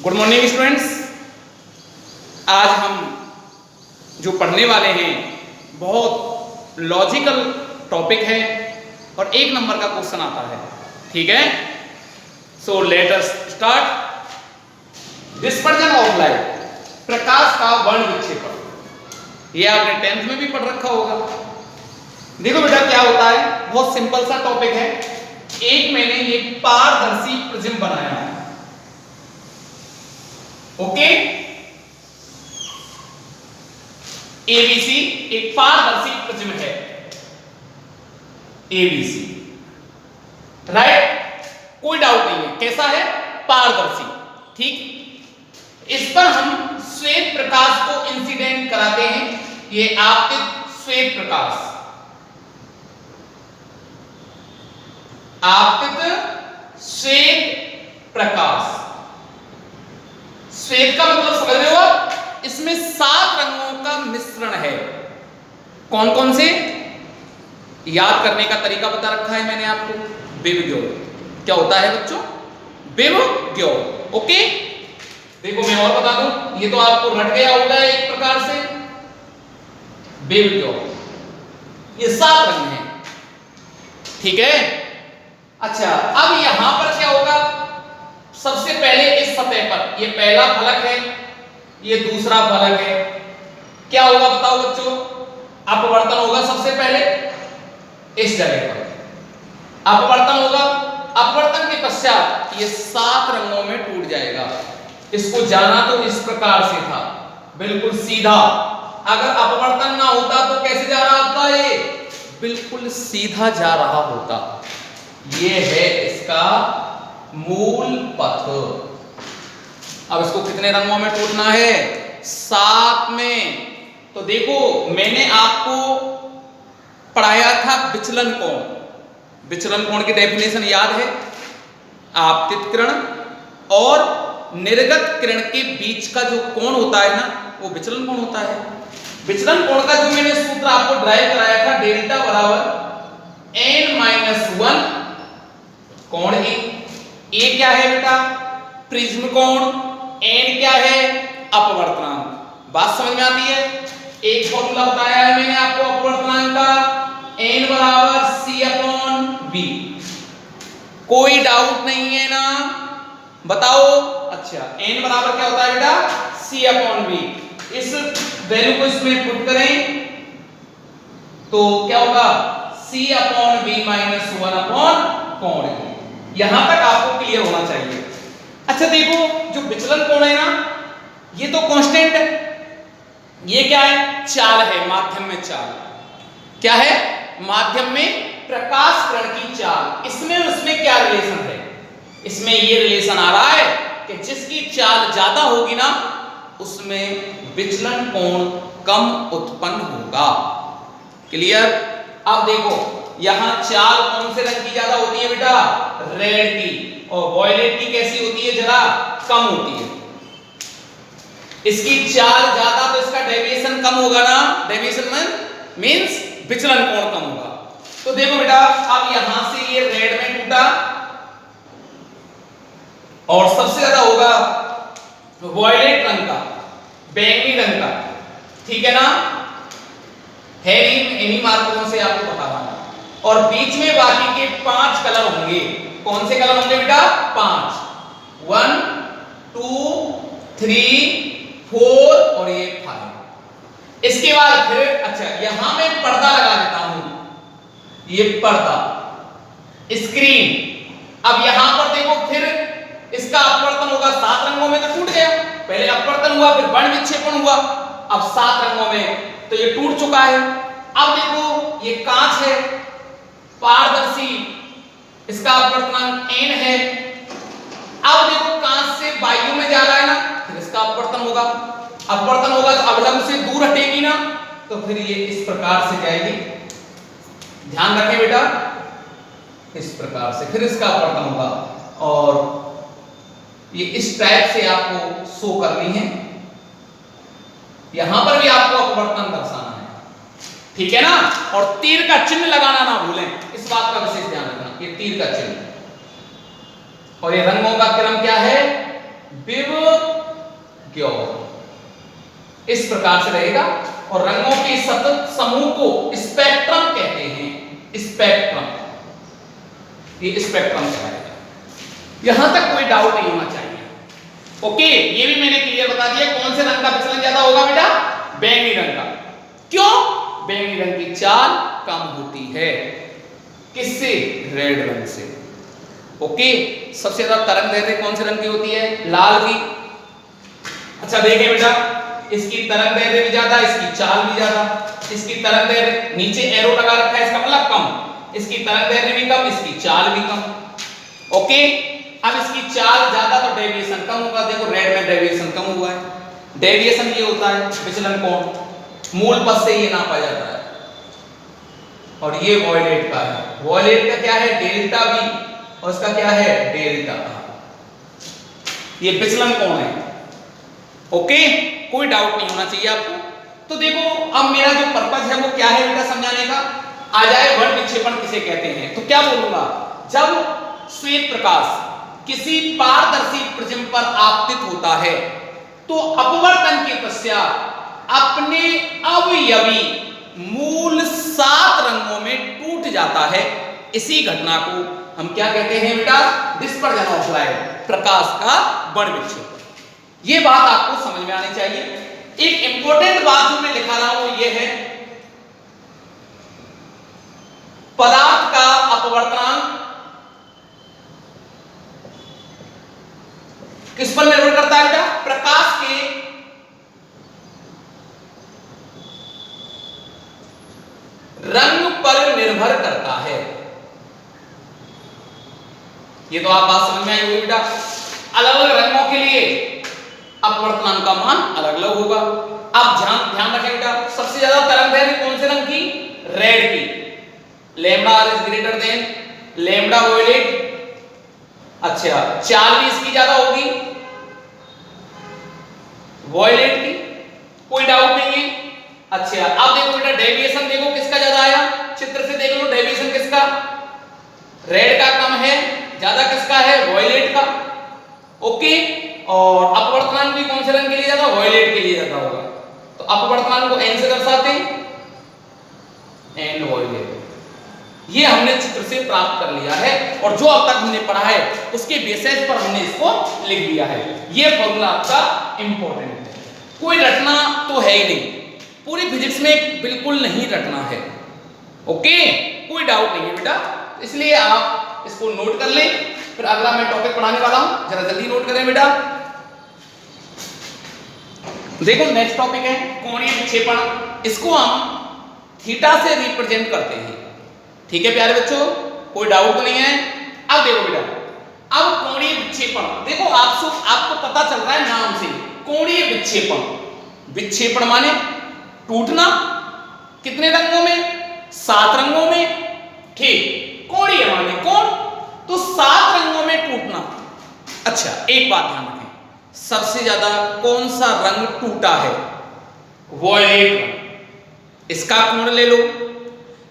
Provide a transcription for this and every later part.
Good morning students. आज हम जो पढ़ने वाले हैं बहुत लॉजिकल टॉपिक है और 1 नंबर का क्वेश्चन आता है। ठीक है, so let us start. Dispersion of light, प्रकाश का वर्ण विक्षेपण, ये आपने 10th में भी पढ़ रखा होगा। देखो बेटा क्या होता है, बहुत सिंपल सा टॉपिक है। एक मैंने ये पारदर्शी प्रिज्म बनाया है, ओके। एबीसी एक पारदर्शी प्रिज्म है, एबीसी, राइट, कोई डाउट नहीं है। कैसा है? पारदर्शी। ठीक, इस पर हम श्वेत प्रकाश को इंसिडेंट कराते हैं। ये आपतित श्वेत प्रकाश, आपतित श्वेत प्रकाश। श्वेत का मतलब समझ रहे हो आप? इसमें 7 रंगों का मिश्रण है। कौन कौन से? याद करने का तरीका बता रखा है मैंने आपको। विवग्योर क्या होता है बच्चों? विवग्योर, ओके। देखो मैं और बता दूं, ये तो आपको रट गया होगा एक प्रकार से। विवग्योर, ये 7 रंग हैं, ठीक है। अच्छा, अब यहां पर क्या होगा? सबसे पहले इस सतह पर, ये पहला फलक है, ये दूसरा फलक है, क्या होगा बताओ बच्चों? अपवर्तन होगा सबसे पहले इस जगह पर, अपवर्तन होगा। अपवर्तन के पश्चात ये 7 रंगों में टूट जाएगा। इसको जाना तो इस प्रकार से था, बिल्कुल सीधा। अगर अपवर्तन ना होता तो कैसे जा रहा होता? ये बिल्कुल सीधा जा रहा होता। ये है इसका मूल पथ। अब इसको कितने रंगों में टूटना है? 7 में। तो देखो मैंने आपको पढ़ाया था विचलन कोण। विचलन कोण की डेफिनेशन याद है? आपतित किरण और निर्गत किरण के बीच का जो कोण होता है ना, वो विचलन कोण होता है। विचलन कोण का जो मैंने सूत्र आपको ड्राइव कराया था, डेल्टा बराबर n-1 कोण ए क्या है बेटा? प्रिज्म कोण। n क्या है? अपवर्तनांक। बात समझ में आती है? एक फॉर्मूला बताया है मैंने आपको अपवर्तनांक का, n बराबर c/v। कोई डाउट नहीं है ना? बताओ। अच्छा, n बराबर क्या होता है बेटा? c/v। इस वैल्यू को इसमें पुट करें तो क्या होगा? c/v - 1/कोण ए। यहां तक आपको क्लियर होना चाहिए। अच्छा देखो, जो विचलन कोण है ना, ये तो कांस्टेंट है। ये क्या है? चाल है, माध्यम में चाल। क्या है? माध्यम में प्रकाश किरण की चाल। इसमें उसमें क्या रिलेशन है? इसमें ये रिलेशन आ रहा है कि जिसकी चाल ज्यादा होगी ना, उसमें विचलन कोण कम उत्पन्न होगा। क्लियर? अब देखो यहां चाल कौन से रंग की ज्यादा होती है बेटा? रेड की। और वॉयलेट की कैसी होती है? जरा कम होती है। इसकी चाल ज्यादा तो इसका डेविएशन कम होगा ना। डेविएशन मींस विचलन कोण कम होगा। तो देखो बेटा, अब यहां से ये रेड में टूटा और सबसे ज्यादा होगा वॉयलेट रंग का, बैंगनी रंग का, ठीक है ना। है इन्हीं मार्करों से आपको बता रहा हूं। और बीच में बाकी के 5 कलर होंगे। कौन से कलर होंगे बेटा? 5, 1 2 3 4 और ये 5। इसके बाद फिर अच्छा, यहां मैं पर्दा लगा देता हूं, ये पर्दा, स्क्रीन। अब यहां पर देखो, फिर इसका अपवर्तन होगा 7 रंगों में, तो टूट गया। पहले अपवर्तन हुआ, फिर वर्ण विक्षेपण हुआ, अब 7 रंगों में तो ये टूट चुका है। अब देखो ये कांच है, पारदर्शी, इसका अपवर्तनांक n है। अब देखो कांच से वायु में जा रहा है ना, फिर इसका अपवर्तन होगा। अपवर्तन होगा तो अवलंब से दूर हटेगी ना, तो फिर ये इस प्रकार से जाएगी। ध्यान रखें बेटा, इस प्रकार से फिर इसका अपवर्तन होगा और ये इस टाइप से आपको शो करनी है। यहां पर भी आपको अपवर्तन दर्शाना है, ठीक है ना। और तीर का चिन्ह लगाना ना भूलें, इस बात का विशेष ध्यान रखना। ये तीर का चिन्ह, और ये रंगों का क्रम क्या है? विवग्योर, इस प्रकार से रहेगा। और रंगों के सतत समूह को स्पेक्ट्रम कहते हैं। स्पेक्ट्रम, ये स्पेक्ट्रम कहलाएगा। यहां तक कोई डाउट नहीं होना चाहिए। ओके, ये भी मैंने क्लियर बता दिया कौन से रंग का विचलन ज्यादा होगा बेटा, बैंगनी रंग का। क्यों? बैंगनी रंग की चाल कम होती है, किससे? रेड रंग से। ओके, सबसे ज्यादा तरंग दैर्ध्य कौन से रंग की होती है? लाल की। अच्छा देखिए बेटा, इसकी तरंग दैर्ध्य भी ज्यादा, इसकी चाल भी ज्यादा। इसकी तरंग दैर्ध्य, नीचे एरो लगा रखा है, इसका मतलब कम। इसकी तरंग दैर्ध्य भी कम, इसकी चाल भी कम। ओके, अब इसकी चाल ज्यादा तो डेविएशन कम होगा। देखो रेड में डेविएशन कम हुआ है। डेविएशन ये होता है विचलन कोण, मूल पद से ये नापा जाता है। और ये वॉयलेट का है। वॉयलेट का क्या है? डेल्टा वी, और इसका क्या है? डेल्टा। ये विचलन कोण है। ओके, कोई डाउट नहीं होना चाहिए आपको। तो देखो अब मेरा जो पर्पस है वो क्या है बेटा समझाने का। आ जाए वर्ण विक्षेपण किसे कहते हैं, तो क्या बोलूंगा? जब श्वेत प्रकाश किसी पारदर्शी प्रिज्म पर आपतित होता है तो अपवर्तन के पश्चात अपने अवयवी मूल 7 रंगों में टूट जाता है। इसी घटना को हम क्या कहते हैं बेटा? डिस्पर्जन ऑफ लाइट, प्रकाश का वर्ण विक्षेपण। ये बात आपको समझ में आनी चाहिए। एक इंपॉर्टेंट बात जो मैं लिखा रहा हूं ये है, पदार्थ का अपवर्तनांक किस पर निर्भर करता है बेटा? प्रकाश के रंग पर निर्भर करता है। ये तो आप बात समझ में आई होगी बेटा। अलग अलग रंगों के लिए अपवर्तनांक का मान अलग अलग होगा। अब ध्यान रखें बेटा, सबसे ज्यादा तरंग दैर्ध्य कौन से रंग की? रेड की। Lambda R is greater than lambda violet. अच्छा, चाल भी इसकी ज्यादा होगी वॉयलेट की, कोई डाउट नहीं है। अच्छा अब देखो बेटा, डेविएशन देखो किसका ज्यादा आया, चित्र से देख लो डेविएशन किसका? रेड का कम है, ज्यादा किसका है? वॉयलेट का। ओके, और अपवर्तनांक भी कौन से रंग के लिए ज्यादा? वॉयलेट के लिए ज्यादा होगा। तो अपवर्तनांक को n से दर्शाते हैं, n वॉयलेट। ये हमने चित्र से प्राप्त कर लिया है, और जो अब तक हमने पढ़ा है उसके बेसिस पर हमने इसको लिख दिया है। ये फॉर्मूला आपका इंपॉर्टेंट है। कोई रटना तो है ही नहीं, पूरी फिजिक्स में बिल्कुल नहीं रटना है। ओके, कोई डाउट नहीं है बेटा, इसलिए आप इसको नोट कर लें। फिर अगला मैं टॉपिक पढ़ाने वाला हूं, जरा जल्दी नोट करें बेटा। देखो नेक्स्ट टॉपिक है कोणीय विक्षेपण। इसको हम थीटा से रिप्रेजेंट करते हैं। ठीक है प्यारे बच्चों, कोई डाउट तो नहीं है। अब देखो बेटा, अब कोणीय विक्षेपण देखो, आपको पता चल रहा है नाम से, कोणीय विक्षेपण। विक्षेपण माने टूटना। कितने रंगों में? 7 रंगों में। ठीक, कोणीय माने कोण, तो 7 रंगों में टूटना। अच्छा एक बात ध्यान रखें, सबसे ज्यादा कौन सा रंग टूटा है? वॉयलेट रंग। इसका कोण ले लो।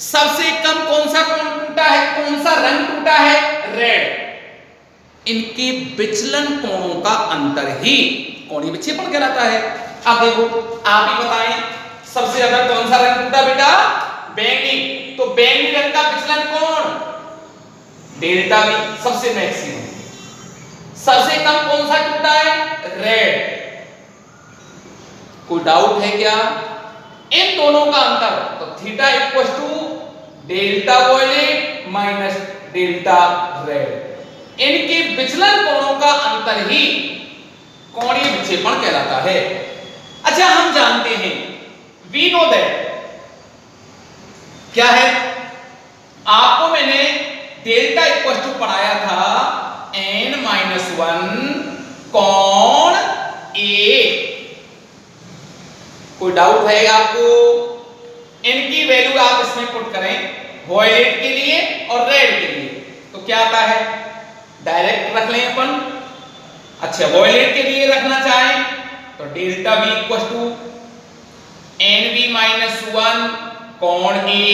सबसे कम कौन सा कोण टूटा है, कौन सा रंग टूटा है? रेड। इनके विचलन कोणों का अंतर ही कोणीय विक्षेपण कहलाता है। अब देखो आप ही बताएं, सबसे ज्यादा कौन सा रंग टूटा बेटा? बैंगनी। तो बैंगनी रंग का विचलन कोण? डेल्टा वी, सबसे मैक्सिमम। सबसे कम कौन सा टूटा है? रेड। कोई डाउट है क्या? इन दोनों का अंतर, तो theta equal to delta violet minus delta red. इनके विचलन कोणों का अंतर ही कोणीय विक्षेपण कहलाता है। अच्छा हम जानते हैं, वी नो दैट, क्या है? आपको मैंने डेल्टा इक्वल टू पढ़ाया था n-1 कोण ए। कोई डाउट है आपको? इनकी वैल्यू आप इसमें पुट करें, वॉयलेट के लिए और रेड के लिए, तो क्या आता है? डायरेक्ट रख लें अपन। अच्छा वॉयलेट के लिए रखना चाहें तो delta we equal to n-1 कोण ए।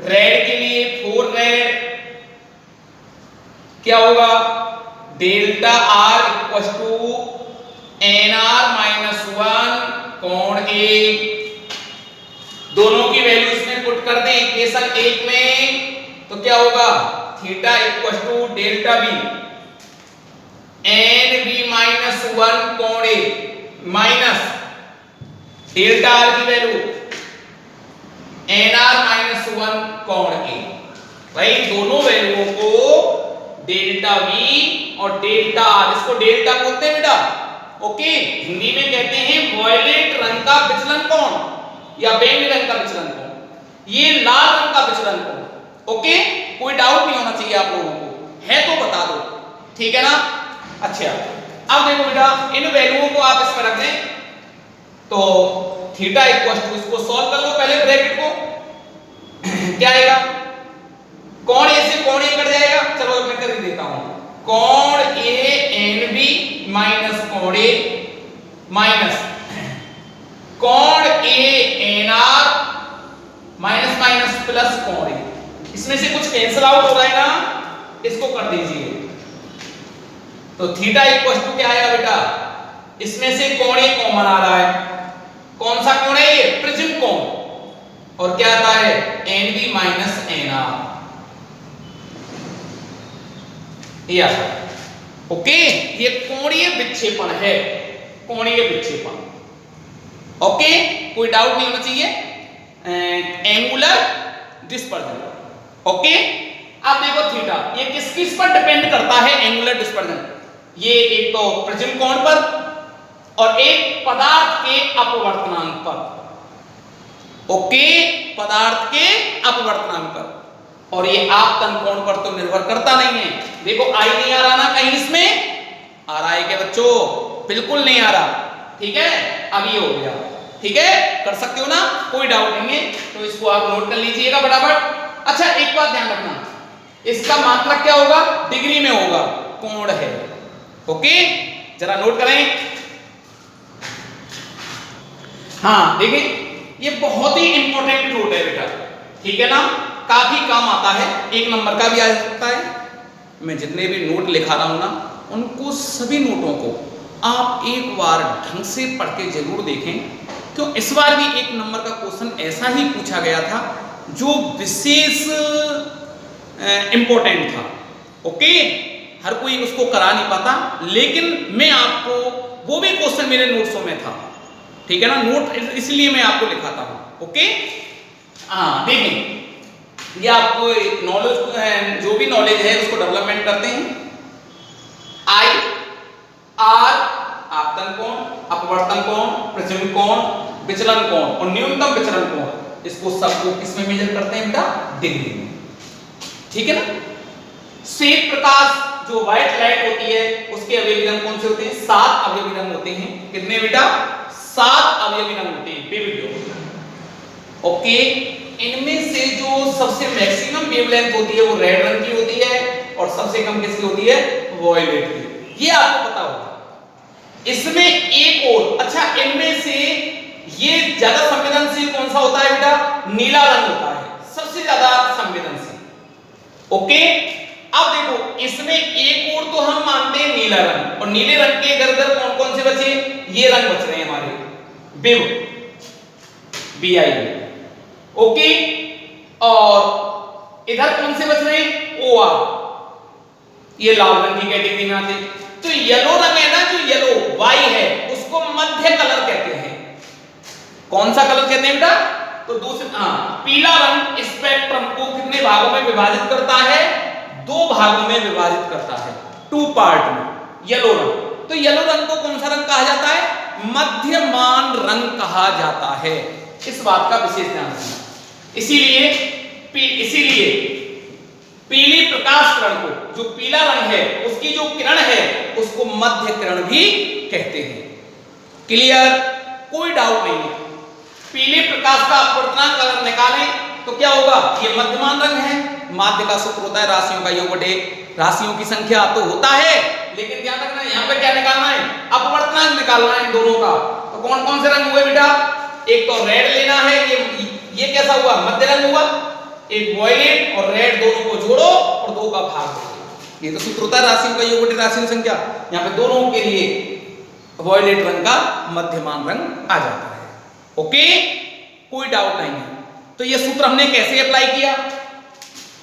रेड के लिए 4 रेड, क्या होगा? Delta R equal to NR minus 1 कोण ए। दोनों की वैल्यू इसमें पुट कर दें इक्वेशन 1 में, तो क्या होगा theta equal to delta B NB minus 1 कोण ए माइनस डेल्टा आर की वैल्यू NR माइनस 1 कोण ए। भाई दोनों वैल्यूओं को डेल्टा V और डेल्टा R, इसको डेल्टा बोलते हैं बेटा, ओके। हिंदी में कहते हैं वॉयलेट रंग का विचलन कोण या बैंगनी रंग का विचलन कोण, ये लाल रंग का विचलन कोण, ओके। कोई डाउट नहीं होना चाहिए आप लोगों को, है तो बता दो, ठीक है ना। अच्छा अब देखो बेटा, इन वैल्यूओं को आप इसमें रख दें तो थीटा इक्वल टू, इसको सॉल्व कर लो पहले ब्रैकेट को, क्या आएगा कोण ए से कोण ए कट जाएगा, चलो मैं कर देता हूं। कोण ए NB माइनस कोण ए माइनस कोण ए NR माइनस माइनस प्लस कोण ए, इसमें से कुछ कैंसिल आउट हो रहा है ना, इसको कर दीजिए। तो थीटा इक्वल टू क्या आएगा बेटा, इसमें से कोण ए कॉमन आ रहा है, कौन सा कोण है ये, प्रिज्म कोण, और क्या आता है NB माइनस NR, ये आता है, ओके। ये कोणीय विक्षेपण है, कोणीय विक्षेपण, ओके। कोई डाउट नहीं होना चाहिए। Angular dispersion, okay. अब देखो थीटा ये किस पर डिपेंड करता है, एंगुलर डिस्पर्जन, ये एक तो प्रिज्म कोण पर और एक पदार्थ के अपवर्तनांक पर, ओके, पदार्थ के अपवर्तनांक पर, और ये आपतन कोण पर तो निर्भर करता नहीं है। देखो आई नहीं आ रहा ना कहीं, इसमें आ रहा है क्या बच्चों, बिल्कुल नहीं आ रहा, ठीक है। अब ये हो गया, ठीक है, कर सकते हो ना, कोई डाउट नहीं है, तो इसको आप नोट कर लीजिएगा फटाफट। अच्छा एक बात ध्यान रखना, इसका मात्रक क्या होगा, डिग्री में होगा, कोण है, ओके, जरा नोट करें। हाँ देखिए ये बहुत ही इंपॉर्टेंट नोट है बेटा, ठीक है ना, काफी काम आता है, 1 नंबर का भी आ सकता है। मैं जितने भी नोट लिखा रहा हूं ना, उनको सभी नोटों को आप एक बार ढंग से पढ़ के जरूर देखें, क्यों इस बार भी 1 नंबर का क्वेश्चन ऐसा ही पूछा गया था जो विशेष इंपॉर्टेंट था, ओके। हर कोई उसको करा नहीं पाता, लेकिन मैं आपको, वो भी क्वेश्चन मेरे नोट्सों में था, ठीक है ना, नोट इसलिए मैं आपको लिखाता हूं, ओके। हाँ देखें, ये आपको नॉलेज, जो भी नॉलेज है उसको डेवलपमेंट करते हैं। आई आर आपतन कोण, अपवर्तन कोण, प्रिज्म कोण, विचलन कोण और न्यूनतम विचलन कोण, इसको सबको किसमें मेजर करते हैं बेटा, डिग्री में, ठीक है ना। श्वेत प्रकाश जो व्हाइट लाइट होती है उसके अवयवी रंग कौन से होते हैं, 7 अवयवी रंग होते हैं, कितने बेटा, 7 अवयवी रंग होते हैं, विविध, ओके। इनमें से जो सबसे मैक्सिमम वेवलेंथ होती है वो रेड रंग की होती है और सबसे कम किसकी होती है, वॉयलेट की, ये आपको पता होगा। इसमें एक और, अच्छा इनमें से ये ज्यादा संवेदनशील कौन सा होता है बेटा, नीला रंग होता है, सबसे ज्यादा संवेदनशील, ओके। अब देखो इसमें एक और तो हम मानते हैं नीला रंग, और नीले रंग के इधर कौन कौन से बचे, ये रंग बच रहे हैं हमारे, बिव, BI, ओके। और इधर कौन से बच रहे हैं, OR, ये लाल रंग की कैटेगरी में आते। तो येलो रंग है ना, जो येलो Y है, उसको मध्य कलर कहते हैं। कौन सा कलर कहते हैं बेटा, तो दूसरे, पीला रंग स्पेक्ट्रम को कितने भागों में विभाजित करता है, 2 भागों में विभाजित करता है, 2 पार्ट में, येलो रंग। तो येलो रंग को कौन सा रंग कहा जाता है, मध्यमान रंग कहा जाता है, इस बात का विशेष ध्यान रखना। इसीलिए पीली प्रकाश किरण को, जो पीला रंग है उसकी जो किरण है उसको मध्य किरण भी कहते हैं, क्लियर, कोई डाउट नहीं है। पीले प्रकाश का अपवर्तनांक अगर निकालें तो क्या होगा, ये मध्यमान रंग है, माध्य का सूत्र होता है राशियों का योग बटे राशियों की संख्या, तो होता है, लेकिन ध्यान रखना यहाँ पे क्या निकालना है, अपवर्तनांक निकालना है दोनों का। तो कौन कौन से रंग हुए बेटा, एक तो रेड लेना है, ये कैसा हुआ, मध्य रंग हुआ, एक वॉयलेट और रेड दोनों को जोड़ो और 2 का भाग दो, ये तो सूत्र होता है राशियों का योग बटे राशियों की संख्या। यहाँ पे दोनों के लिए वॉयलेट रंग का मध्यमान रंग आ जाता है। ओके, कोई डाउट नहीं है। तो ये सूत्र हमने कैसे अप्लाई किया?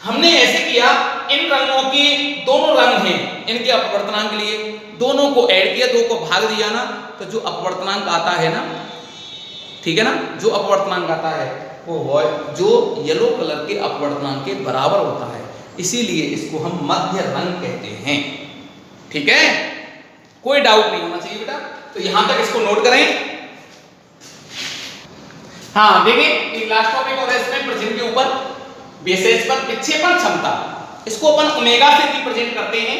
हमने ऐसे किया, इन रंगों की दोनों रंग हैं, इनके अपवर्तनांक के लिए दोनों को ऐड किया, दो को भाग दिया ना, तो जो अपवर्तनांक आता है ना, ठीक है ना, जो अपवर्तनांक आता है वो जो येलो कलर के अपवर्तनांक के बराबर होता है, इसीलिए इसको हम मध्य रंग कहते हैं। ठीक है, कोई डाउट नहीं होना चाहिए बेटा। तो यहां तक इसको नोट करें। हाँ देखिए, एक लास्ट टॉपिक और इसमें प्रिज्म के ऊपर बेसिस पर विक्षेपण क्षमता, इसको अपन ओमेगा से रिप्रेजेंट करते हैं।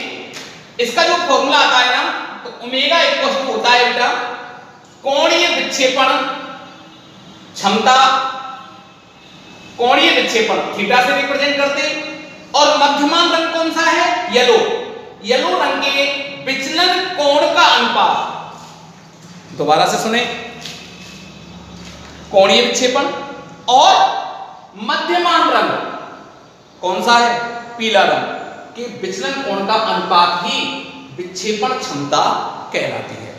इसका जो फॉर्मूला आता है ना, तो ओमेगा इक्वल टू होता है बेटा कोणीय विक्षेपण क्षमता, कोणीय विक्षेपण थीटा से रिप्रेजेंट करते हैं। और मध्यमान रंग कौन सा है? येलो। येलो रंग के विचलन कोण का अनुपात, दोबारा से सुने, कोणीय विक्षेपण और मध्यमान रंग कौन सा है? पीला रंग के विचलन कोण का अनुपात ही विक्षेपण क्षमता कहलाती है।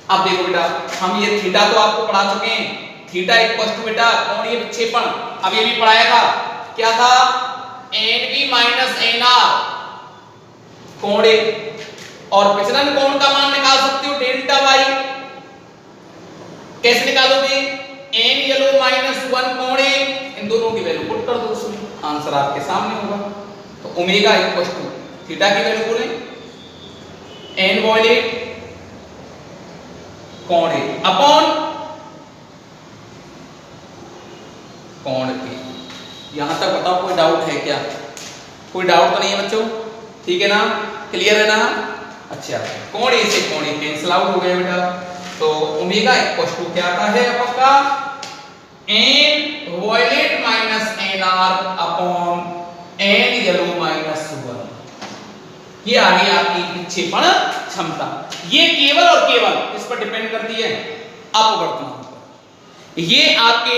अब देखो बेटा, हम ये थीटा तो आपको पढ़ा चुके हैं, थीटा इक्वल टू बेटा कोणीय विक्षेपण, अब ये भी पढ़ाया था, क्या था? एन माइनस एन आर कोणीय, और विचलन कोण का मान निकाल सकते हो डेल्टा वाई। कैसे निकालोगे? एन येलो माइनस 1 कोणीय, इन दोनों की वैल्यू पुट कर दो उसमें, आंसर आपके सामने होगा। तो ओमेगा इक्वल टू थीटा की वैल्यू बोले एन वॉयलेट कोणीय अपॉन कोण के। यहां तक बताओ कोई डाउट है क्या? कोई डाउट तो नहीं है बच्चों? ठीक है ना, क्लियर है ना? अच्छा, कोणीय से कोणीय कैंसिल आउट हो गया बेटा। तो ओमेगा इक्वल टू क्या आता है आपका? N violet minus N R upon N yellow minus 1। ये आ गई आपकी विक्षेपण क्षमता। ये केवल और केवल इस पर डिपेंड करती है अपवर्तनांक पर। ये आपके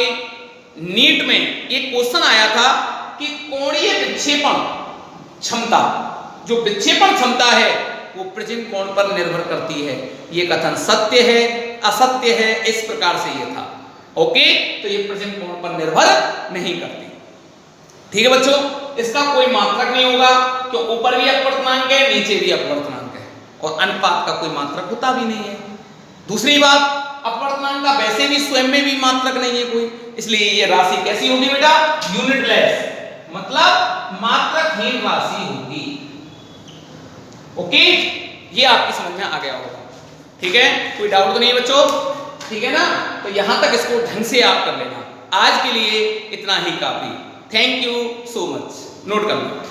नीट में एक क्वेश्चन आया था कि कोणीय विक्षेपण क्षमता, जो विक्षेपण क्षमता है वो प्रिज्म कोण पर निर्भर करती है। ये कथन सत्य है असत्य है, इस प्रकार से ये था। ओके, तो ये प्रिज्म कोण पर निर्भर नहीं करती। ठीक है बच्चों, इसका कोई मात्रक नहीं होगा, क्यों? ऊपर भी अपवर्तनांक है, नीचे भी अपवर्तनांक है, और अनुपात का कोई मात्रक होता भी नहीं है। दूसरी बात, अपवर्तनांक का वैसे भी स्वयं में भी मात्रक नहीं है कोई, इसलिए ये राशि कैसी होगी बेटा? यूनिटलेस, मतलब मात्रकहीन राशि होगी। ओके, ये आपकी समझ में आ गया होगा। ठीक है, कोई डाउट तो नहीं है बच्चों? ठीक है ना, तो यहां तक इसको ढंग से आप कर लेना। आज के लिए इतना ही काफी। Thank you so much, note कर लो।